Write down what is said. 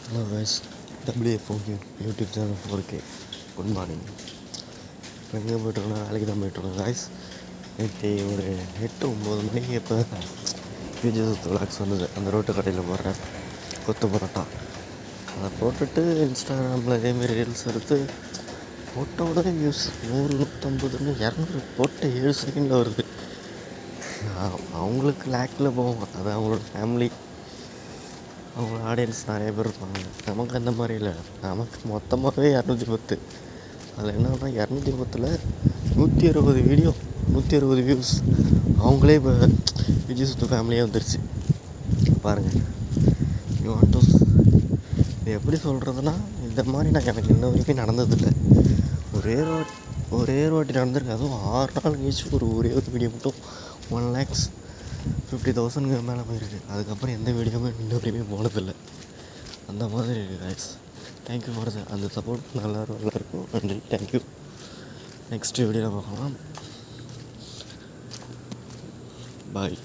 Hello guys, WFOQ YouTube channel 4K. Good morning. இப்போ எங்கே போய்ட்டுருக்கோம்? வேலைக்கு தான் போய்ட்டுருக்கோம் கைஸ். நேற்று ஒரு 8-9 மணிக்கு இப்போ விஜய் விளாக்ஸ் வந்தது. அந்த ரோட்டு கடையில் போடுறேன் கொத்து பரோட்டா. அதை போட்டுட்டு இன்ஸ்டாகிராமில் இதேமாரி ரீல்ஸ் எடுத்து போட்ட உடனே வியூஸ் 100, 150, 200 போட்ட 7 செகண்டில் வருது. அவங்களுக்கு லேக்கில் போகும். அது அவங்களோட ஃபேமிலி, அவங்க ஆடியன்ஸ் நிறைய பேர் இருப்பாங்க. நமக்கு அந்த மாதிரி இல்லை. நமக்கு மொத்தமாகவே 210. அதில் என்னன்னா 210ல் 160 வீடியோ, 160 வியூஸ். அவங்களே இப்போ விஜய் சுத்து ஃபேமிலியே வந்துருச்சு பாருங்கள். இது எப்படி சொல்கிறதுனா, இந்த மாதிரி நான் எனக்கு இன்ன வரைக்கும் நடந்ததில்லை. ஒரே ஒரு வாட்டி நடந்திருக்கு. அதுவும் 6 நாள் கழிச்சு ஒரே ஒரு வீடியோ மட்டும் 1,50,000 மேலே போயிருக்கு. அதுக்கப்புறம் எந்த வீடியோவுமே இன்ன வரைக்குமே போனதில்லை. அந்த மாதிரி இருக்குது கைஸ். தேங்க்யூ ஃபார் அந்த சப்போர்ட். நல்லாயிருக்கும். நன்றி, தேங்க்யூ. நெக்ஸ்ட் வீடியோவில் பார்க்கலாம். பாய்.